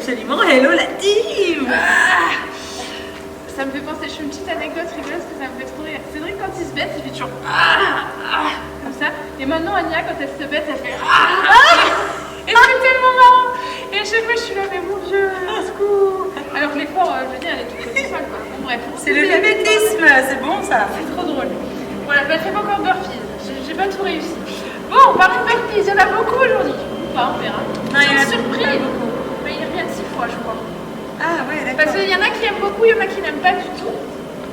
absolument. Hello la team. Ça me fait penser, je fais une petite anecdote rigolote parce que ça me fait trop rire. Cédric, quand il se bête, il fait toujours comme ça. Et maintenant, Anya, quand elle se bête, elle fait et c'est tellement marrant. Et à chaque fois, je suis là, mais mon Dieu, au secours. Alors que l'effort, je veux dire, elle est toute seule, quoi. Bon, bref. C'est le mimétisme, c'est bon ça. C'est trop drôle. Voilà, je ne fais pas encore burpees. J'ai pas tout réussi. Bon, parlons de burpees, il y en a beaucoup aujourd'hui. Ou pas, on verra. Non, il y en a surpris. beaucoup. Mais ils reviennent 6 fois, je crois. Ah ouais, d'accord. Parce qu'il y en a qui aiment beaucoup, il y en a qui n'aiment pas du tout.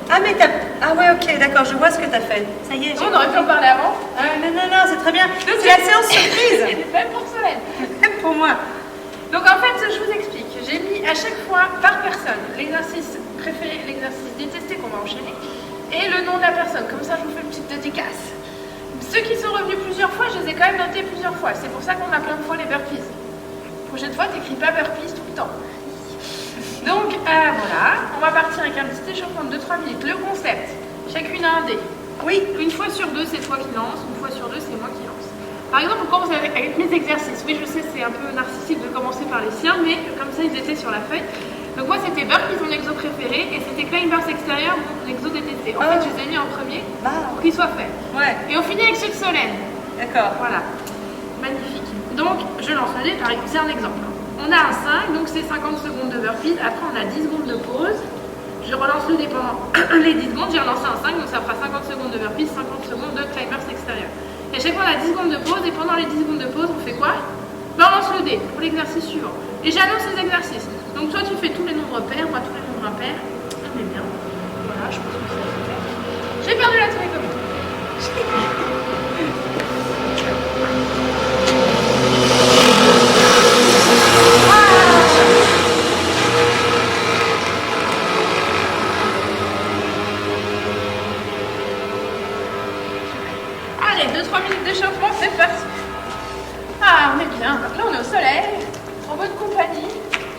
Ah mais t'as... Ah ouais, ok, d'accord, je vois ce que t'as fait. Ça y est, j'ai... On aurait pu en parler avant. Non, c'est très bien. C'est la séance surprise. Même pour Solène. Même pour moi. Donc en fait, je vous explique. J'ai mis à chaque fois par personne l'exercice préféré, l'exercice détesté qu'on va enchaîner, et le nom de la personne. Comme ça, je vous fais une petite dédicace. Ceux qui sont revenus plusieurs fois, je les ai quand même notés plusieurs fois. C'est pour ça qu'on a plein de fois les burpees. Prochaine fois, t'écris pas burpees tout le temps. Donc voilà, on va partir avec un petit échauffement de 2-3 minutes. Le concept, chacune a un dé. Oui. Une fois sur deux, c'est toi qui lance, une fois sur deux, c'est moi qui lance. Par exemple, quand vous avez avec mes exercices, oui, je sais, c'est un peu narcissique de commencer par les siens, mais comme ça, ils étaient sur la feuille. Donc moi, c'était burpees, mon exo préféré, et c'était climbers extérieur, mon exo détesté. En fait, je les ai mis en premier pour qu'ils soient faits. Ouais. Et on finit avec ceux de Solène. D'accord. Voilà. Magnifique. Donc, je lance le dé, c'est un exemple. On a un 5, donc c'est 50 secondes de burpees. Après, on a 10 secondes de pause. Je relance le dé pendant les 10 secondes. J'ai relancé un 5, donc ça fera 50 secondes de burpees, 50 secondes de climbers extérieur. Et à chaque fois, on a 10 secondes de pause. Et pendant les 10 secondes de pause, on fait quoi? Ben, on lance le dé pour l'exercice suivant. Et j'annonce les exercices. Donc, toi, tu fais tous les nombres pairs, moi, tous les nombres impairs. On est bien. Voilà, je pense que c'est fait. J'ai perdu la télécommande. Allez, 2-3 minutes d'échauffement, c'est parti. Ah, on est bien. Donc là, on est au soleil, en bonne compagnie.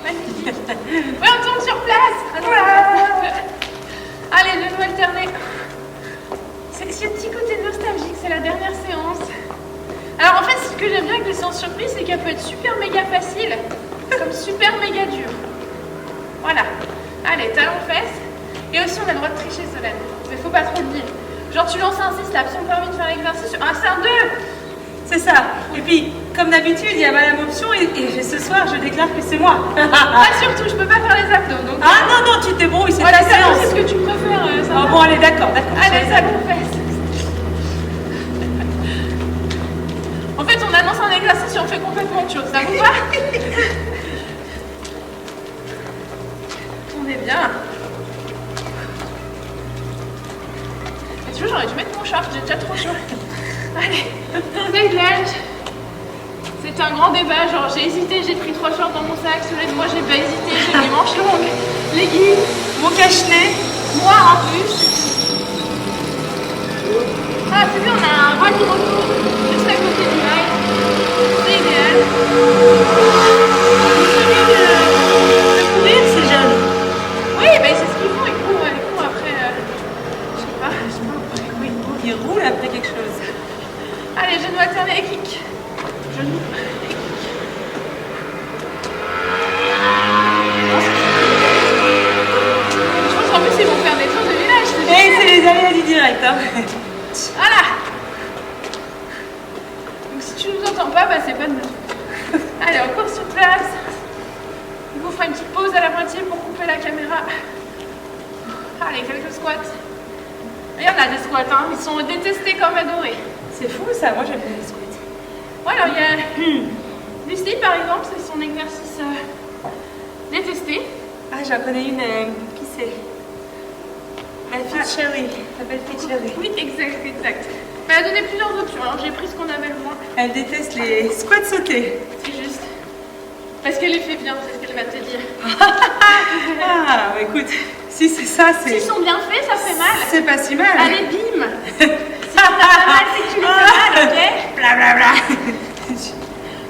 Magnifique. Oui, on tourne sur place. Allez, genoux alternés. C'est ce petit côté nostalgique, c'est la dernière séance. Alors en fait, ce que j'aime bien avec les séances surprises, c'est qu'elles peuvent être super méga faciles, comme super méga dures. Voilà. Allez, talons fesses. Et aussi, on a le droit de tricher, Solène. Mais faut pas trop le dire. Genre, tu lances un 6, t'as absolument pas envie de faire l'exercice. Ah, c'est un 2. C'est ça. Et puis, comme d'habitude, il y a Madame Option et ce soir, je déclare que c'est moi. Ah, surtout, je peux pas faire les abdos. Donc, ah non, tu te débrouilles, c'est voilà, ta séance. c'est ce que tu préfères. Ah bon, allez, d'accord. Allez, talons fesses. En fait, on annonce un exercice et on fait complètement autre chose. Ça vous va? On est bien. Et tu vois, j'aurais dû mettre mon short, j'ai déjà trop chaud. Allez, réglage. C'est un grand débat, genre j'ai hésité, j'ai pris 3 shorts dans mon sac, celui de moi j'ai pas hésité, j'ai mis manches longues, leggings, Mon cache-nez. noir en plus. Ah, c'est bien, on a un rallye retour juste à côté du live. C'est idéal. Celui de courir, c'est jeune. Oui, mais c'est ce qu'ils font, ils courent après. Je sais pas pourquoi ils courent. Il roule après quelque chose. Allez, genoux alternés et kick. Genoux et kick. Je pense qu'en plus, ils vont faire des tours de village. Et c'est les aléas du direct. Hein. Voilà. Donc si tu nous entends pas, bah c'est pas de notre faute. Allez, on court sur place. On vous fera une petite pause à la moitié pour couper la caméra. Allez, quelques squats. Il y en a des squats, hein. Ils sont détestés comme adorés. C'est fou ça, moi j'aime bien les squats. Voilà, il y a Lucie par exemple, c'est son exercice détesté. Ah, j'en connais une, qui c'est? La fille Cherry, la belle fille Cherry. Oui, exact. Mais elle a donné plusieurs options, alors j'ai pris ce qu'on avait le moins. Elle déteste les squats sautés. C'est juste. Parce qu'elle les fait bien, c'est ce qu'elle va te dire. Ah, bah écoute, si c'est ça, c'est... S'ils sont bien faits, ça fait mal. C'est pas si mal. Allez, bim. Si on a pas mal, c'est que tu les fais mal, ok? Blablabla.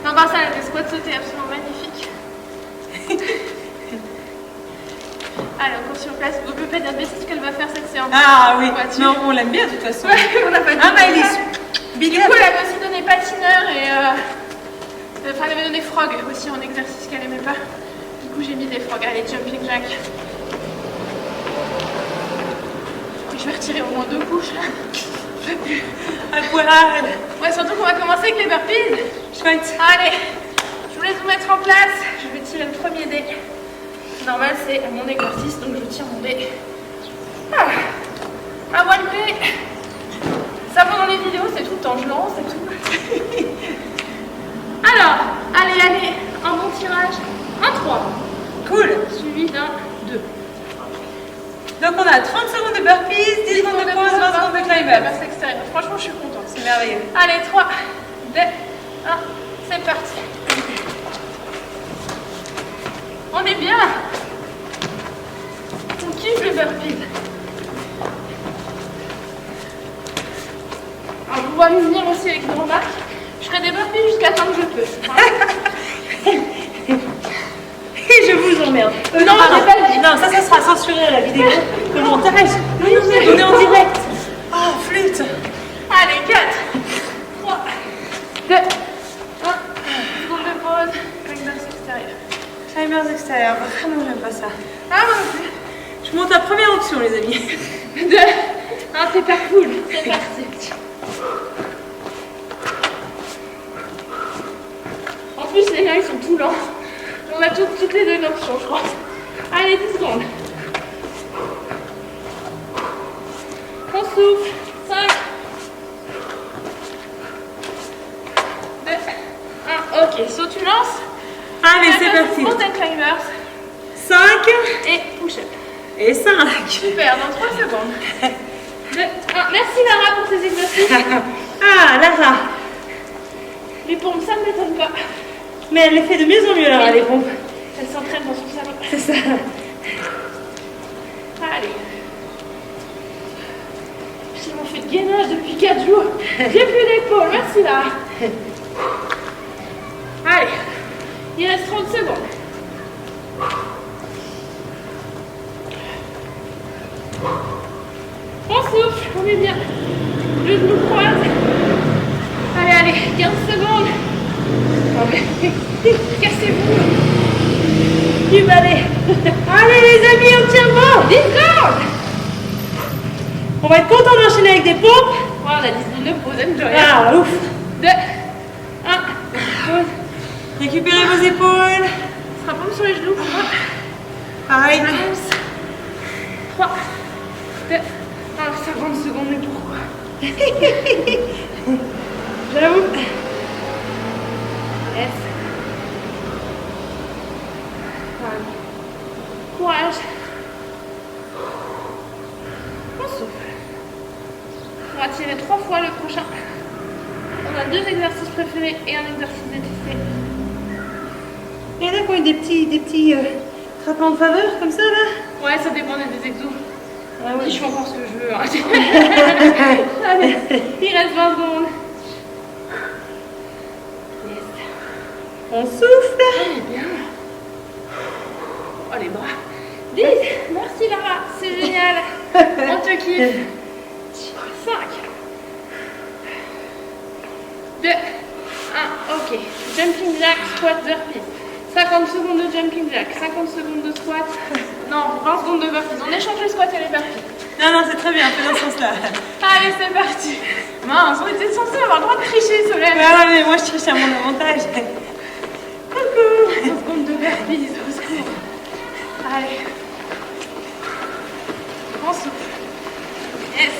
Non, bah ça, les squats sautés, absolument magnifiques. Allez, on court sur place. Vous ne pouvez pas dire de bêtises qu'elle va faire cette séance. Ah oui, Voiture. non, on l'aime bien de toute façon. Ouais, on l'a pas dit. Ah, Maëlys, big Du up. coup, elle avait aussi donné patineur et... Enfin, elle avait donné frog aussi en exercice qu'elle aimait pas. Du coup, coup, j'ai mis des frogs. Allez, jumping jack. Je vais retirer au moins 2 couches. Je peux plus. À poil. Ouais, surtout qu'on va commencer avec les burpees. Chouette. Allez, je vous laisse vous mettre en place. Je vais tirer le premier dé. Normal, c'est mon exercice, donc je tire mon dé. Ah, à one play. Ça, pendant les vidéos, c'est tout le temps. Je lance et tout. Alors, allez, un bon tirage. Un 3. Cool. Suivi d'un 2. Donc on a 30 secondes de burpees, 10 secondes de pause, 20 secondes de climb-up. Franchement, je suis contente. C'est merveilleux. Allez, 3, 2, 1, c'est parti. On est bien. On kiffe le burpees. Alors, je vous vois venir aussi avec une remarque. Je ferai des burpees jusqu'à temps que je peux. Et je vous emmerde. Non, j'ai pas dit. Non, ça sera censuré à la vidéo. Le montage. Non, on est en direct. Oh, flûte. Allez, 4, 3, 2, 1. Seconde de pause. Climbers extérieur. Climbers extérieur. Vraiment, j'aime pas ça. Ah, moi non plus. Je monte à première option, les amis. 2, 1, c'est pas cool. C'est parti. En plus, les gars, ils sont tout lents. On a toutes les deux options, je crois. Allez, 10 secondes. On souffle. 5, 2, 1. Ok, saut, tu lances. Allez, c'est parti. Mountain climbers 5 et push-up. et 5. Super, dans 3 secondes. 2, 1. Merci Lara pour tes exercices. Ah, Lara. Les pompes, ça ne m'étonne pas. Mais elle les fait de mieux en mieux, Lara, les pompes. Elle s'entraîne dans son salon. C'est ça. Allez. J'ai mon fait de gainage depuis 4 jours. J'ai plus d'épaule. Merci Lara. Allez. Il reste 30 secondes. On souffle. On est bien. Le genou croise. Allez, 15 secondes. Cassez-vous. Du balai. Allez, les amis, on tient bon. 10 secondes. On va être content d'enchaîner avec des pompes. Voilà, on a 10 secondes de pause. Enjoy. Ah, ouf. 2, 1. Pause. Récupérez vos épaules. On se pompe sur les genoux. Pareil. 3, 2, 1. 50 secondes, mais pourquoi? J'avoue. Yes. Voilà. Courage. On souffle. On va tirer 3 fois le prochain. On a 2 exercices préférés et un exercice détesté. Il y en a qui ont eu des petits frappements de faveur comme ça là. Ouais, ça dépend des exos. Ah Je fais encore ce que je veux. Hein. Allez, il reste 20 secondes. Yes. On souffle. On est bien. Oh les bras. 10. Merci Lara, c'est génial. On te kiffe. 5, 2, 1. Ok. Jumping jack, squat, burpees. 50 secondes de jumping jack, 50 secondes de squat. Non, 20 secondes de burpees. On échange les squats et les burpees. Non, c'est très bien, fais dans ce sens-là. Allez, c'est parti. Mince, on était censé avoir le droit de tricher, Solène. Ouais, mais moi je triche à mon avantage. Coucou. 20 secondes de burpees, au secours. Allez. On souffle. Yes.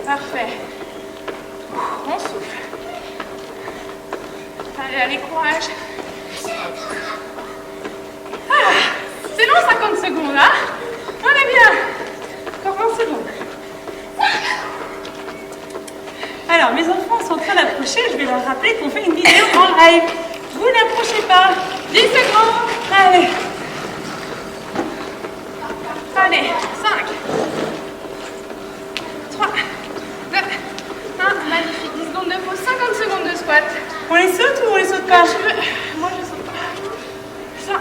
Parfait. On souffle. Allez, courage. Ah, c'est long 50 secondes, hein? On est bien. Encore 20 secondes. Alors, mes enfants sont en train d'approcher. Je vais leur rappeler qu'on fait une vidéo en live. Vous n'approchez pas. 10 secondes. Allez. Allez, 5, 3, 2, 1. Magnifique. 10 secondes de pause, 50 secondes de squat. On les saute ou on les saute pas? Moi, je saute pas. 5.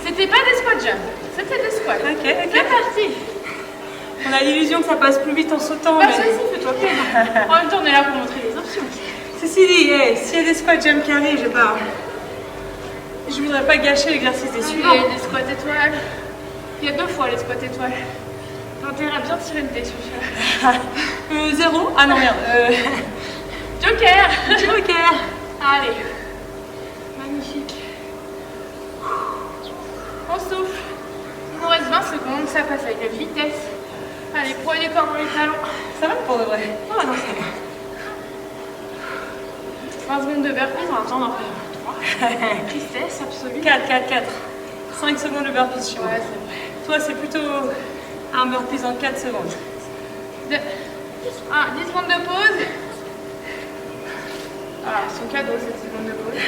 C'était pas des squat jump, c'était des squats. Ok. C'est parti. On a l'illusion que ça passe plus vite en sautant. Pas de mais- soucis, fais-toi plaisir. En même temps, on est là pour montrer les options. Ceci dit, hey, s'il y a des squats jump carry, je voudrais pas gâcher l'exercice des suivants. Il y a des squats étoiles. Il y a 2 fois les squats étoiles. T'as intérêt à bien tirer le dé sur celui-là. 0. Ah non, merde. Joker. Joker. Allez. Magnifique. On souffle. Il nous reste 20 secondes, ça passe avec la vitesse. Allez, prenez les corps dans les talons. Ça va pour de vrai? Ah non, c'est bon. 20 secondes de burpees, on va attendre d'en faire 3. Tristesse absolue. 4, 4, 4. 5 secondes de burpees chez moi. Ouais, c'est vrai. Toi, c'est plutôt un burpees en 4 secondes. 2, 1, 10 secondes de pause. Voilà, son cadeau, cette seconde de pause.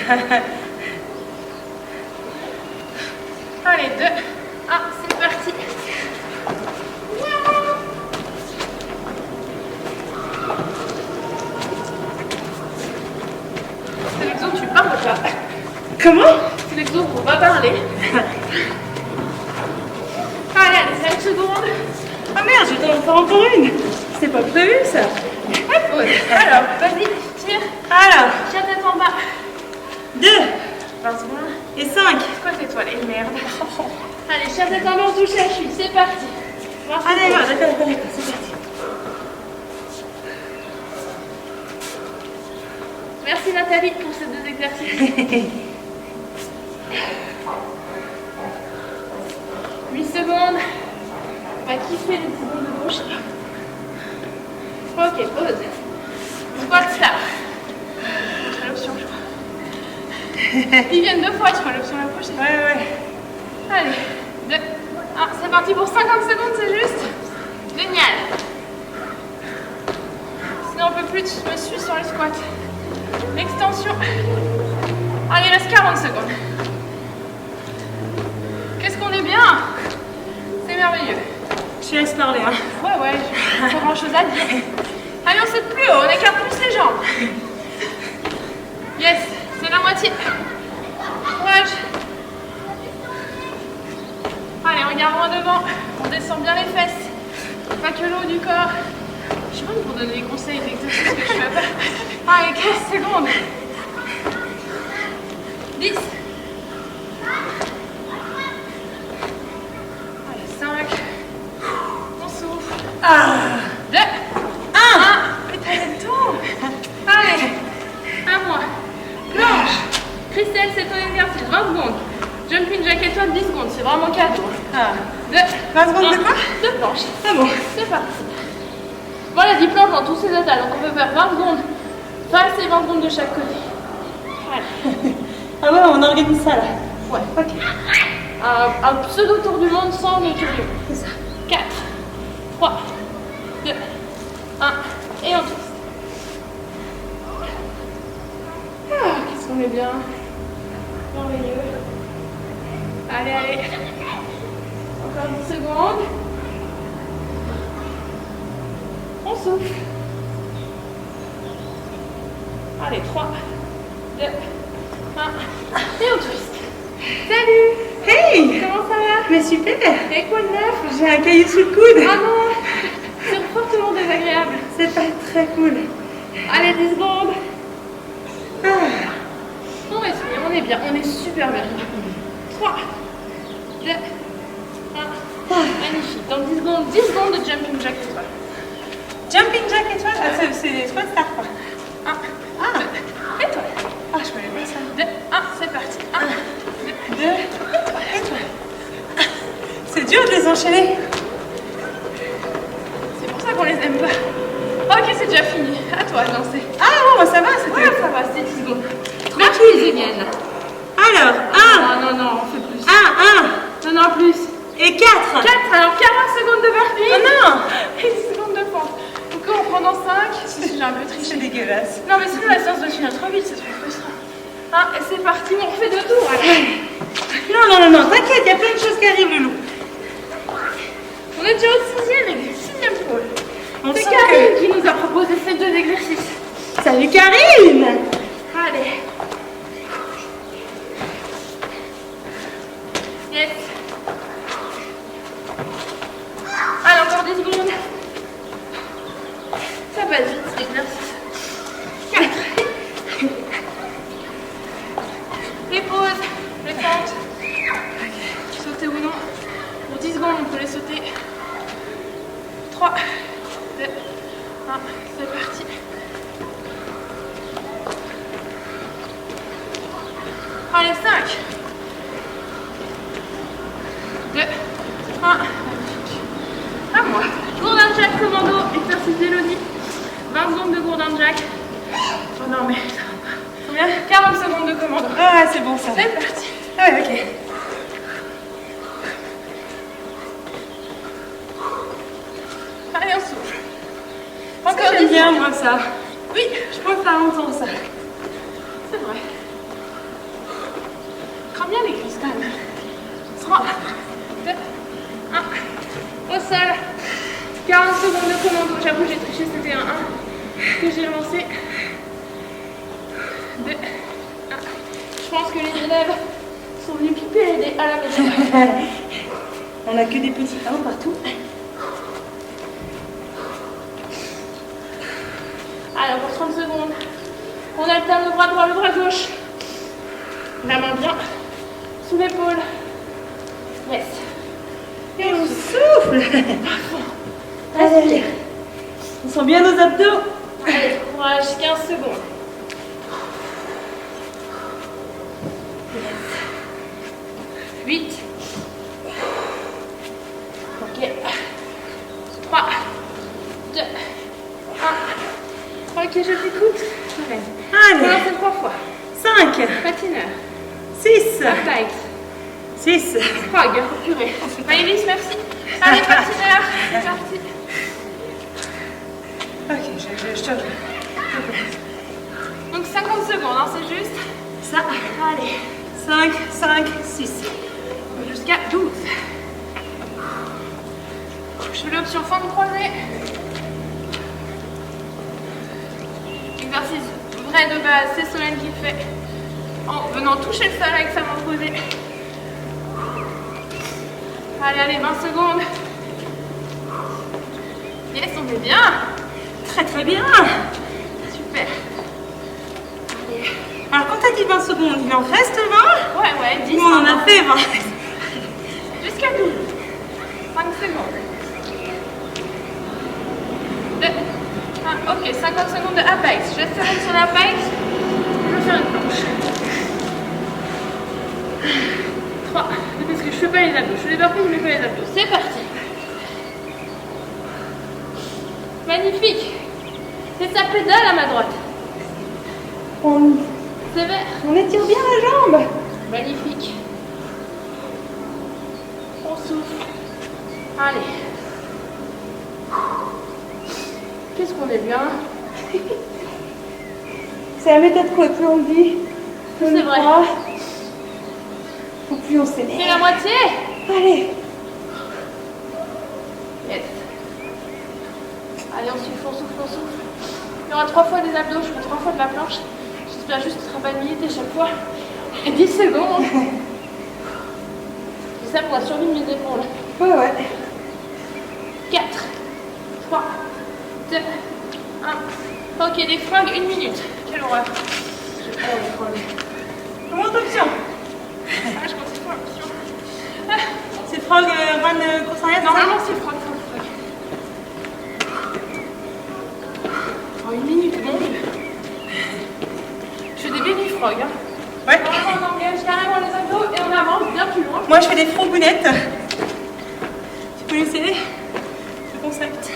Allez, 2, 1, c'est parti. C'est l'exo que tu parles ou pas? Comment? C'est l'exo qu'on va parler. Allez, 5 secondes. Ah merde, je vais t'en faire encore une. C'était pas prévu ça. Hop, pause. Alors, vas-y, tire. Alors, Tiens tête en bas. 2 20 secondes. et 5. Squat étoile et merde. Allez, tiens tête en bas, on touche la cheville. C'est parti. 20 Ah d'accord, secondes. d'accord, c'est parti. Merci Nathalie pour ces 2 exercices. 8 secondes. On va kiffer les 10 secondes de gauche. Ok, pause. Squat start. Je ferai l'option, je crois. Ils viennent 2 fois, tu feras l'option la prochaine. Ouais. Allez, 2, 1, c'est parti pour 50 secondes, c'est juste. Génial. Sinon on peut plus, tu me suis sur le squat. Extension. Allez, il reste 40 secondes. Qu'est-ce qu'on est bien? C'est merveilleux. Je te laisse parler. Hein. Ouais, j'ai pas grand chose à dire. Allez, on saute plus haut, on écarte plus les jambes. Yes, c'est la moitié. Courage. Allez, regarde loin devant. On descend bien les fesses. Pas que le haut du corps. Je suis bonne pour donner des conseils d'exercice que je fais pas. Allez, 15 secondes. 10. Allez, 5. On souffle. 2. 1. Mais t'as le temps. Allez, à moi. Planche. Christelle, c'est ton exercice. 20 secondes. Jumping jack étoile, 10 secondes. C'est vraiment cadeau. 2. 20 secondes de quoi? 2 planches. Ah bon. C'est parti. Voilà, 10 planches dans tous ces états. Donc on peut faire 20 secondes face et 20 secondes de chaque côté. Allez. Ah ouais, on organise ça là. Ouais. Ok. Un pseudo tour du monde sans le tour du monde. C'est ça. 4, 3, 2, 1, et on twist. Qu'est-ce qu'on est bien. Merveilleux. Allez. Encore 10 secondes. On souffle. Allez, 3, 2, 1, et on twist. Salut! Hey! Comment ça va? Mais super! Et quoi de neuf? J'ai un caillou sous le coude. Ah non! C'est fortement désagréable. C'est pas très cool. Allez, 10 secondes. Ah. On respire, on est bien, on est super bien. 3, 2, 1. Magnifique. Dans 10 secondes de jumping jack étoile. Jumping jack étoile? Ah, c'est des squats start quoi. 1, Ah! 2, étoile. Ah, je connais pas ça. 2, 1, c'est parti. 1, 2, 2, étoile. C'est dur de les enchaîner. c'est pour ça qu'on les aime pas. Ok, c'est déjà fini. À toi de lancer. Ah bon, bah, ça va, c'était. Ouais, ça va, c'était 10 secondes. Tranquille, Zélienne. Alors, 1, Non, on fait plus. 1, 1 Non, plus. et 4. 4, alors 40 secondes de burpee. Oh non! Et 10 secondes de pente. Donc là, on prend dans 5. Si, j'ai un peu triché. C'est dégueulasse. Non, mais sinon, la séance doit finir trop vite, c'est trop frustrant. Et c'est parti, on refait 2 tours. Alors. Non, t'inquiète, il y a plein de choses qui arrivent, Loulou. On est déjà au 6e pôle. On C'est sent Karine qui nous a proposé ces 2 exercices. Salut Karine! Allez. Yes. Allez, encore 10 secondes. Ça passe vite, cet exercice. 4, 3, 2, 1, c'est parti. Allez, 5, 2, 1, à moi. Gourdin jack commando, exercice d'Élodie. 20 secondes de gourdin jack. Oh non mais ça va pas. Combien? 40 secondes de commando. Ah, c'est bon ça. C'est parti. Ah ouais, ok. Allez, on souffle. Encore j'aime bien moi ça. Oui, Je préfère longtemps ça. c'est vrai. Crame bien les cuisses quand même. 3, 2, 1. Au sol. 40 secondes de commando. J'avoue, j'ai triché, c'était un 1 que j'ai lancé. 2, 1. Je pense que les élèves sont venus piper à la maison. On a que des petits 1 partout. Allez, encore 30 secondes. On alterne le bras droit, le bras gauche. La main bien sous l'épaule. Yes. Et on souffle. Respire. On sent bien nos abdos. Allez, courage, 15 secondes. 8. Ok. 3, 2, 1. Ok, je t'écoute. Allez. On fait 3 fois. 5, Patineur. 6, Bike. 6. Frog. Purée. Maëlys, merci. Allez, patineur. C'est parti. Ok, je te reviens. Donc 50 secondes, hein, c'est juste. Ça. Allez. 5, 5, 6. Jusqu'à 12. Je fais l'option fente croisée. Exercice vrai de base, c'est Solène qui le fait. En venant toucher le sol avec sa main posée. Allez, allez, 20 secondes. Yes, on est bien. Très très bien. Super. Allez. Alors quand t'as dit 20 secondes, il en reste 20? Ouais, 10. Nous on en a fait 20. Jusqu'à 12. 5 secondes. 2, 1, ok, 50 secondes de Apex. Je laisse serrer sur l'Apex. Je vais faire une planche. 3, parce que je fais pas les abdos. Je fais les burpees, je fais pas les abdos. C'est parti. Magnifique. C'est sa pédale à ma droite. Sévère. On étire bien la jambe. Magnifique. On souffle. Allez. Qu'est-ce qu'on est bien. C'est la méthode quoi, plus on dit, plus on C'est y vrai. croit, ou plus on C'est s'énerve. la moitié. Allez. Yes. Allez, on souffle, on souffle, on souffle. Il y aura 3 fois des abdos, je fais 3 fois de la planche. J'espère juste que ce ne sera pas une minute à chaque fois. Et 10 secondes. C'est ça pour la survie de mes épaules. Ouais. 4, 3, 2, 1. Ok, des fringues, 1 minute. Quelle horreur. J'ai pas envie de crever. Comment option? Ah, je continue pour l'option. C'est frog run course arrière? Normalement, c'est froid. Oh, 1 minute, bon. Je fais des baby frogs. Hein. Ouais. Normalement, on engage carrément les abdos et on avance bien plus loin. Moi je fais des frogounettes. Tu peux essayer le concept?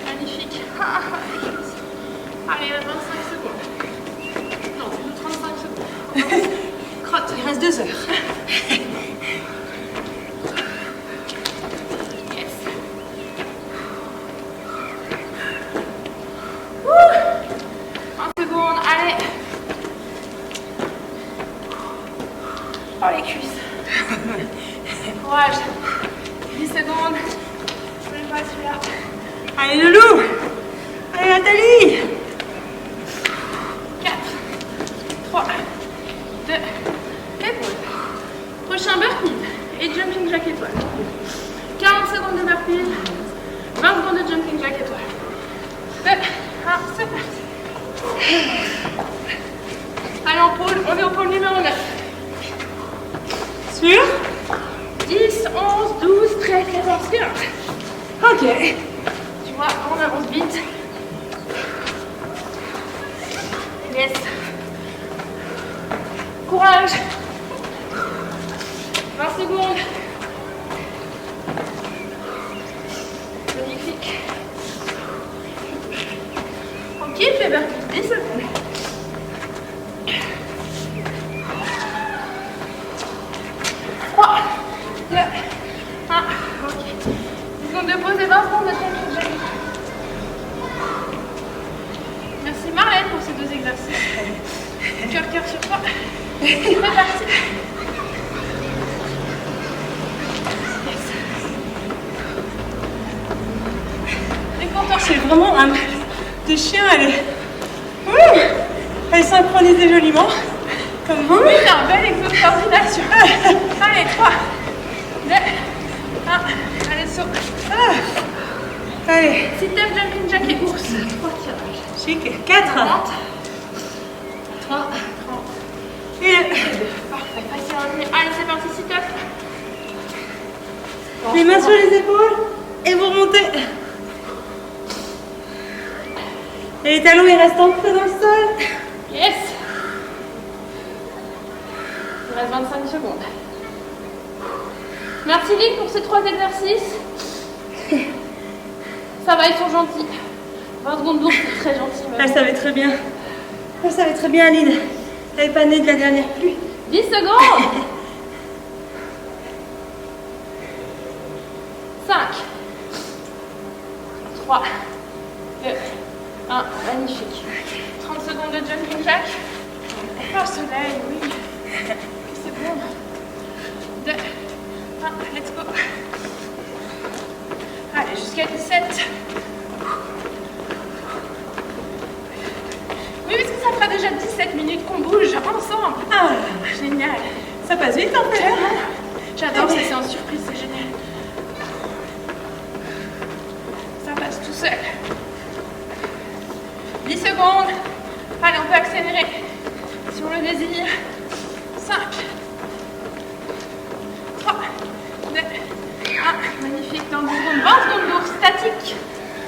Magnifique. Allez, 25 secondes. Non, c'est 35 secondes. Crotte, il reste 2 heures. Yes. 1 seconde, allez. Oh, les cuisses. Courage. 10 secondes. Je vais pas celui-là. Allez Loulou. Allez Nathalie. 4, 3, 2, épaule. Prochain burpee et jumping jack étoile. 40 secondes de burpee, 20 secondes de jumping jack étoile. 2, 1, c'est parti. Allez, en pôle, on est au pôle numéro 9. Sûr? 10, 11, 12, 13, 14, 15. Ok. Tu vois, on avance vite. Yes. Courage. 20 secondes. Magnifique. Tranquille, fais burpee. 10 secondes. 3, 2, 1. Ok. 10 secondes de pause et 20 secondes de temps. Merci Marlène pour ces 2 exercices. Cœur sur toi. C'est parti. Yes. Les contorsions, c'est vraiment un de chien. Elle est synchronisée joliment. Comme vous. Oui, t'as un bel exo de coordination. Allez, 3, 2, 1. Allez, saut. Allez. Sit-up, jumping jack et ours. 3 tirages. Chic. 4. 30. 3, 30. Et Parfait, facile à retenir. Allez, c'est parti, sit-up. les mains sur les épaules. Et vous remontez. Et les talons, ils restent ancrés dans le sol. Yes. Il reste 25 secondes. Merci Lynn pour ces 3 exercices. Ça va, ils sont gentils. 20 secondes d'ours, c'est très gentil. Elle savait très bien. Elle savait très bien, Aline. Elle n'est pas née de la dernière pluie. 10 secondes. 5, 3, 2, 1. Magnifique. 30 secondes de jumping jack. Oh, soleil, oui. C'est bon. 2, 1, let's go. Allez, jusqu'à 17. Oui, parce que ça fera déjà 17 minutes qu'on bouge ensemble. Ah, Génial. ça passe vite en fait. J'adore ces séances surprises, c'est génial. Ça passe tout seul. 10 secondes. Allez, on peut accélérer si on le désire. 5, 3, 2, 1. Magnifique. Dans 10 secondes. 20 secondes d'ours statique.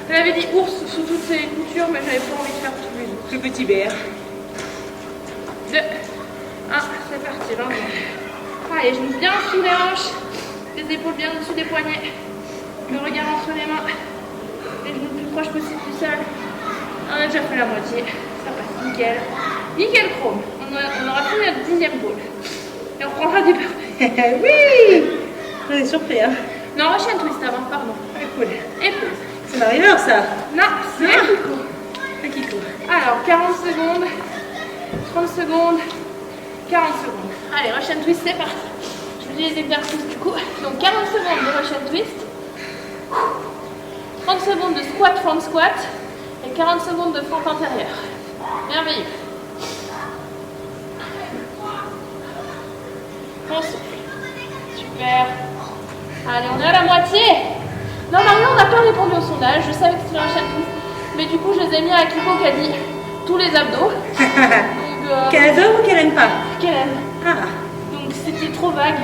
Je l'avais dit ours sous toutes ses coutures, mais j'avais pas envie de faire tous les ours. Le petit BR. 2, 1, c'est parti, 20 secondes. Allez, genoux bien sous les hanches, les épaules bien au-dessus des poignets, le regard entre les mains, les genoux le plus proches possible du sol. On a déjà fait la moitié, ça passe nickel. Nickel chrome, on aura fait notre 10e bowl. Et on reprendra du burpee. Oui. On est surpris, hein. Non, Russian twist avant, pardon. Ah, cool. Et pause. C'est ma river, ça. Non, c'est Ah. Akiko. Akiko. Alors, 40 secondes, 30 secondes, 40 secondes. Allez, Russian twist, c'est parti. Je vous dis les exercices du coup. Donc 40 secondes de Russian twist, 30 secondes de squat, front squat et 40 secondes de fente intérieure. Merveilleux. On souffle. Super. Allez, on est à la moitié. Non, Marion, on n'a pas répondu au sondage. Je savais que c'était un Russian twist. Mais du coup, je les ai mis à Akiko qui a dit tous les abdos. Donc, Qu'elle adore ou qu'elle aime pas? qu'elle aime. Ah. Donc c'était trop vague.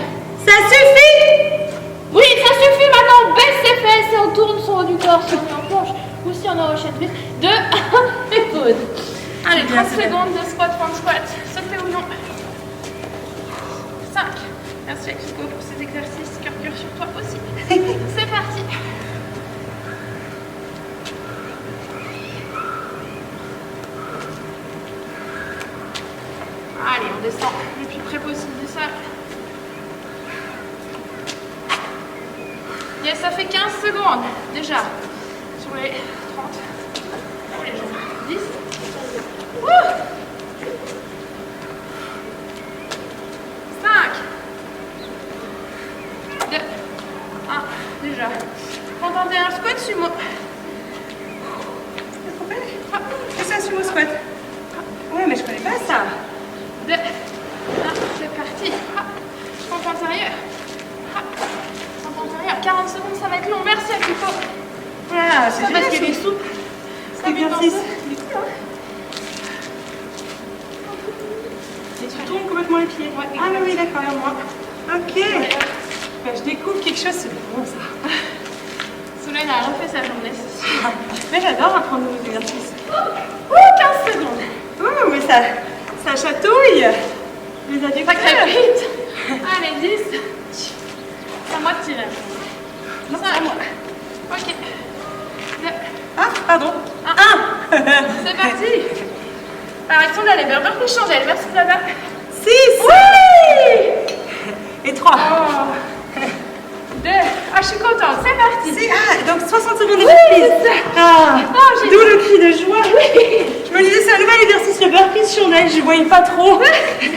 Ça suffit. Oui, ça suffit maintenant. On baisse ses fesses et on tourne son haut du corps si on est en planche ou si on est en Russian twist. 2, 1 et pause. Allez, C'est bien, 30 c'est bien. secondes de squat, front squat. Sautez ou non. 5. Merci Akiko pour ces exercices. Cœur sur toi aussi. C'est parti. Allez, on descend le plus près possible du sol. Yes, ça fait 15 secondes déjà sur les 30. Pour les jambes. 10. Ouh. 5. 2. 1. Déjà. 31 squat sumo. Et ça, sumo squat. Ouais, mais je connais pas ça. 2, 1, c'est parti. Pompe intérieure. Pompe intérieure. 40 secondes, ça va être long. Merci Akiko. Voilà, c'est Ça, parce génial, qu'il est ce souple. cet exercice. Et Tu tournes complètement les pieds. Ouais, Ah oui, d'accord, moi. Ok. Ben, je découvre quelque chose, c'est bon ça. Solène a refait sa journée. Mais j'adore apprendre nos exercices. Oh, 15 secondes. Oh, mais ça chatouille. Les adducteurs. Ça crève vite. Allez, 10. C'est à moi de tirer. Non, c'est à moi. Ok. 2. Ah, pardon. 1. C'est parti. Alors, Alexandre, elle est bien plus chandelle. Merci, Dada. 6. Oui. Et 3. Oh. 2. Ah, je suis contente. C'est parti. Donc 60 secondes de Oui, burpees. c'est ça. Ah, j'ai d'où le cri de joie. Oui. Je me disais, c'est un nouvel exercice, le burpees chandelle. Je ne voyais pas trop.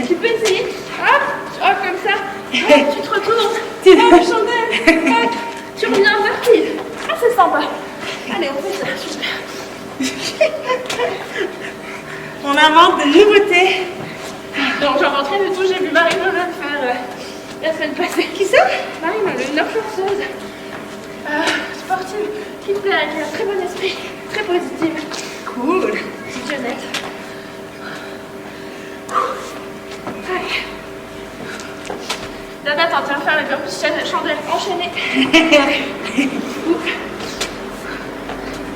Tu peux essayer. Hop, hop, comme ça. Hop, tu te retournes. Tu- Hop, chandelle. Hop, tu reviens vertige. Ah, c'est sympa. Allez, on fait ça. Super. On invente de nouveautés. Non, j'en rentre rien du tout. J'ai vu Marie-Marie le faire la semaine passée. Qui ça? Marie-Marie, une influenceuse sportive qui me plaît, qui a un très bon esprit, très positive. Cool. Jeannette. Allez. Dada, t'en tiens à faire les burpees chandelle enchaînées.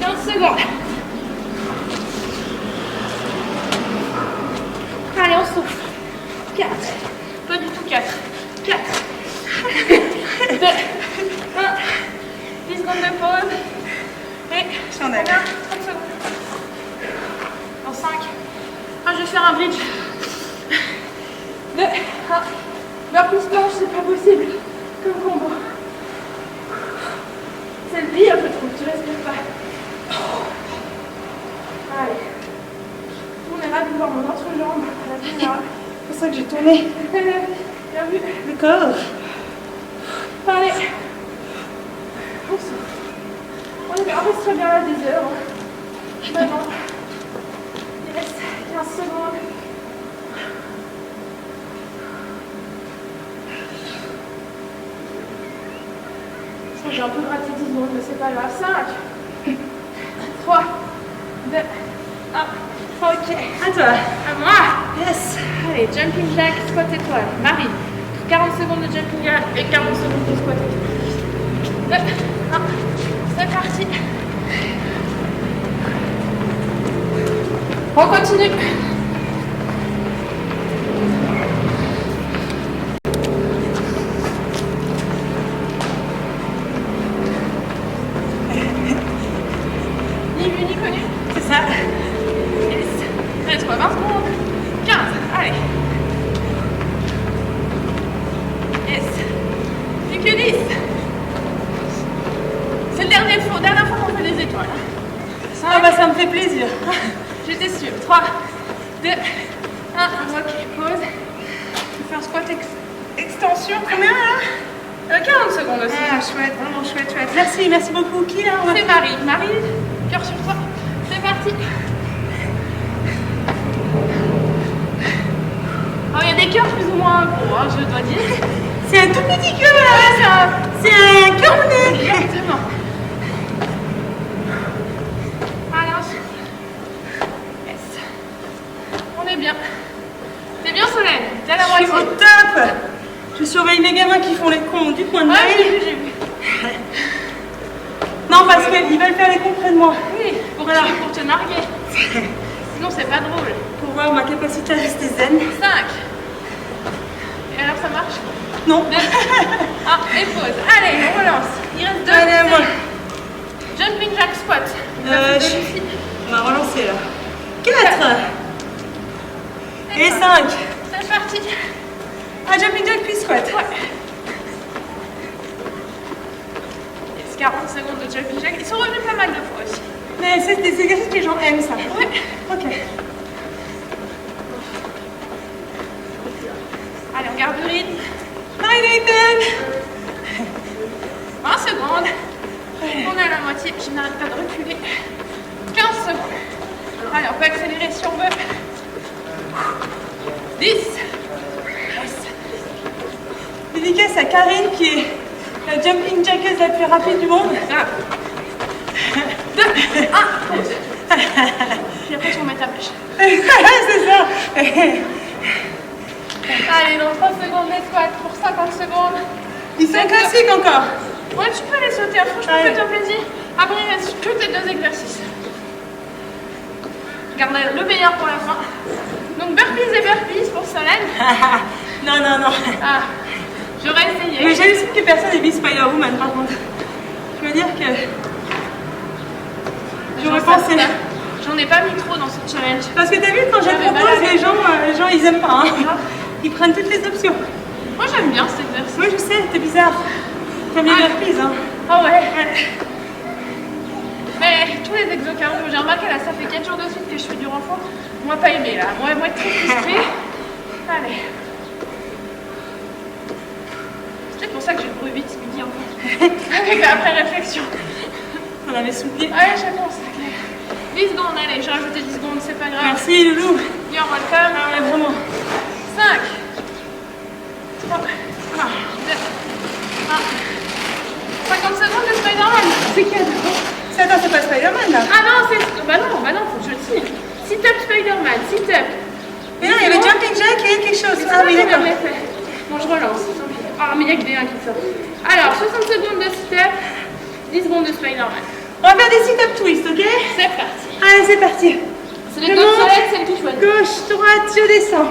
15 secondes. Allez, on souffle. 4. Pas du tout 4. 4. 2. 1. 10 secondes de pause. Et Chandelle. 30 secondes. En 5. Ah, je vais faire un bridge. 2. 1. Burpees planche, c'est pas possible. Comme combo. C'est le pire, je trouve. Tu respires pas. Allez. On est ravis de voir mon entrejambe à la caméra. C'est pour ça que j'ai tourné Bien vu. le corps. Allez. On souffle. On reste très bien là des heures. Maintenant. Il reste 15 secondes. J'ai un peu gratté 10 secondes, mais c'est pas grave. 5, 3, 2, 1. Ok. À toi. À moi. Yes. Allez, jumping jack, squat étoile. Marie. 40 secondes de jumping jack et 40 secondes de squat étoile. 2, 1. C'est parti. On continue. Ni vu ni connu. C'est ça. Yes. Reste quoi, 20 secondes. 15. Allez. Yes. Plus que 10. C'est le dernière fois qu'on fait des étoiles. Ah bah ça me fait plaisir. J'étais sûre. 3, 2, 1. Ok, pause. Je vais faire squat extension. Combien là? 40 secondes aussi. Ah chouette, vraiment chouette, chouette. Merci, merci beaucoup. Qui là? C'est Marie. Marie, cœur sur toi. C'est parti. Alors, il y a des cœurs plus ou moins gros, hein, je dois dire. C'est un tout petit cœur là. C'est un cœur monnaie. Exactement. Allez, on souffle. Yes. On est bien. C'est bien, Solène. T'es à la Je suis moitié. au top. Je surveille les gamins qui font les cons du coin de Ouais, j'ai l'œil. vu, j'ai vu. Non, parce qu'ils veulent faire les cons près de moi. Oui, pour te narguer. Sinon, c'est pas drôle. Pour voir ma capacité à rester zen. 5. Et alors, ça marche? Non. 2, 1, et pause. Allez, on relance. Il reste 2. Allez, à moi. Jumping jack squat. On va relancer là. 4. Et 5. C'est parti. Ah, jumping jack puis squat. Ouais. Yes, 40 secondes de jumping jack. Ils sont revenus pas mal de fois aussi. Mais c'est des exercices que les gens aiment ça. Ouais. Ok. Allez, on garde le rythme. Bye Nathan. 20 secondes. On est à la moitié. Je n'arrête pas de reculer. 15 secondes. Allez, on peut accélérer si on veut. 10. Yes. Dédicace à Karine qui est la jumping jackass la plus rapide du monde. 2, 1, pause. Puis après, tu remets ta pêche. C'est ça. Allez, Allez, dans 30 secondes, les squats pour 50 secondes. Ils sont classiques encore. Ouais, tu peux les sauter, hein. Franchement, fais-toi plaisir. Après, il reste que tes 2 exercices. Garde le meilleur pour la fin. Donc, burpees et burpees pour Solène. Non, non, non. Ah, j'aurais essayé. Mais j'hallucine que personne n'ait vu Spider-Woman par contre. Je veux dire que. J'aurais pensé. J'en ai pas mis trop dans ce challenge. Parce que t'as vu, quand je le propose, les gens ils aiment pas. Hein. Ils prennent toutes les options. Moi j'aime bien cet exercice. Oui, je sais, t'es bizarre. T'aimes les burpees, hein. Ah ouais. Mais tous les exocardio, j'ai remarqué là, ça fait 4 jours de suite que je fais du renfort. Moi pas aimé là. Moi très frustrée. Allez. C'est peut-être pour ça que j'ai couru vite ce midi en fait. Avec la après-réflexion. On avait soufflé. Ouais, je pense, c'est clair. 10 secondes, allez, j'ai rajouté 10 secondes, c'est pas grave. Merci Loulou. You're welcome. Ah ouais, vraiment. 5, 3, 2, 1. 50 secondes de Spider-Man. C'est qui Attends, c'est pas Spider-Man là. Ah non, c'est. Bah non, faut que je le signe. Sit-up Spider-Man, sit-up. Mais non, il y avait Jumping Jack et quelque chose. Ah oui, d'accord. Bon, je relance. Ah, mais il y a que des 1 qui sortent. Alors, 60 secondes de sit-up, 10 secondes de Spider-Man. On va faire des sit-up twist, ok? C'est parti. Allez, c'est parti. C'est les deux soleils, c'est le qui choisit. Gauche, droite, je descends.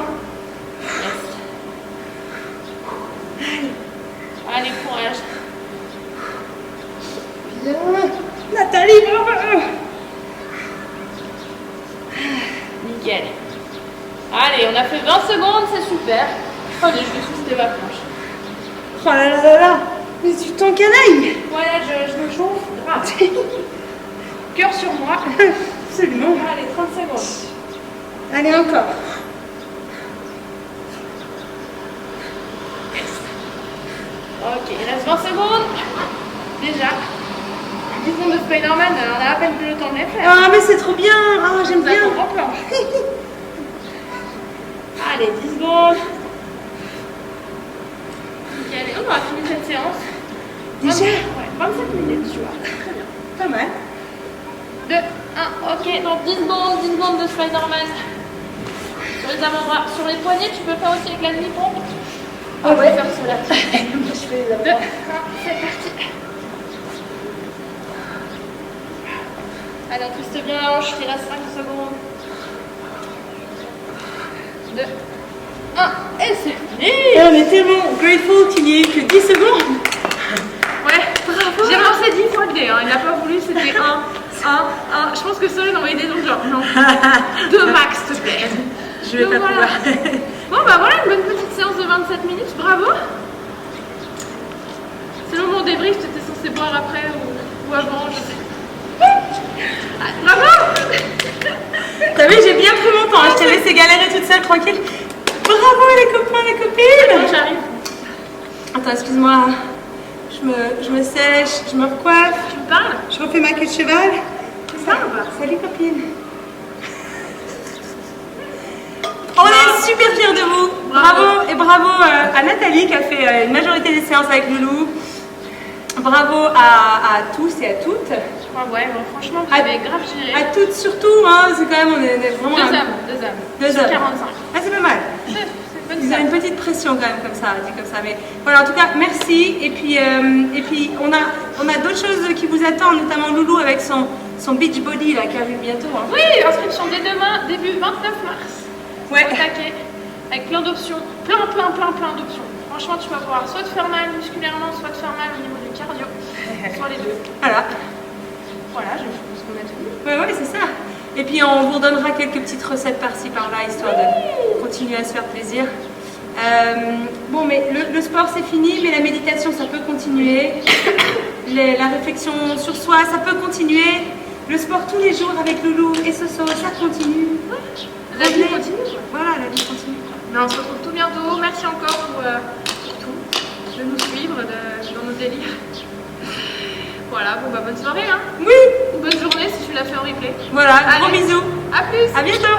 Allez, courage. Bien. Nathalie, bravo. Nickel. Allez, on a fait 20 secondes, c'est super. Allez, je vais souffler ma planche. Oh là là là là. Mais tu t'en canaille. Voilà, je me chauffe. Grave. Cœur sur moi. Absolument. Allez, 30 secondes. Allez, encore. Ok, il reste 20 secondes. Déjà. 10 secondes de Spider-Man, on a à peine plus le temps de les faire. Ah, mais c'est trop bien. Ah, j'aime bien. En planche. Allez, 10 secondes. Nickel. On aura fini cette séance. Déjà? Ouais, 27 minutes, tu vois. Très bien. Pas mal. 2, 1, ok, donc 10 secondes de Spider-Man. Sur les avant-bras, sur les poignets, tu peux faire aussi avec la demi-pompe. Ah ouais. Je vais faire cela. Moi, je fais les 2, 1, avant-bras. c'est parti. Allez, on twiste bien la hanche, il reste 5 secondes. 2, 1, et c'est fini. Et on est tellement grateful qu'il n'y ait eu que 10 secondes. Ouais, bravo. J'ai lancé 10 fois le dé, hein. Il n'a pas voulu, c'était 1. Je pense que Solène envoyait des noms genre non. 2 max, s'il te plaît. Je vais Donc, pas voilà. pouvoir. Bon, bah voilà, une bonne petite séance de 27 minutes, bravo. C'est le moment débrief, tu étais censé boire après ou avant, je sais. Ah, bravo. T'as vu, j'ai bien pris mon temps. Je t'ai laissé galérer toute seule, tranquille. Bravo les copains, les copines. J'arrive. Attends, excuse-moi. Je me sèche, je me recoiffe. Tu me parles? Je refais ma queue de cheval. C'est ça ou pas? Salut copine. On est super fiers de vous. Bravo et bravo à Nathalie qui a fait une majorité des séances avec Loulou. Bravo à tous et à toutes. Ah ouais, bon, franchement, vous avez grave géré. À toutes surtout, hein, c'est quand même, on est vraiment... 2 hommes. 2 Sur hommes. 45. Ah, c'est pas mal. C'est une bonne Vous avez une petite pression quand même comme ça, dit comme ça. Mais voilà, en tout cas, merci. Et puis on a d'autres choses qui vous attendent, notamment Loulou avec son beach body là, qui arrive bientôt. Hein. Oui, inscription dès demain, début 29 mars. Ouais. Au taquet, avec plein d'options. Plein d'options. Franchement, tu vas pouvoir soit te faire mal musculairement, soit te faire mal au niveau du cardio. Soit les deux. Voilà. Voilà, je pense qu'on a tout dit. Ouais, c'est ça. Et puis on vous redonnera quelques petites recettes par-ci par-là, histoire de continuer à se faire plaisir. Bon, mais le sport c'est fini, mais la méditation ça peut continuer. La réflexion sur soi ça peut continuer. Le sport tous les jours avec Loulou et Soso, ça continue. La vie continue. Voilà, la vie continue. Mais on se retrouve tout bientôt. Merci encore pour tout, de nous suivre dans nos délires. Voilà, bon bah bonne soirée hein. Oui. Bonne journée si tu l'as fait en replay. Voilà, Allez. gros bisous. À plus. À bientôt.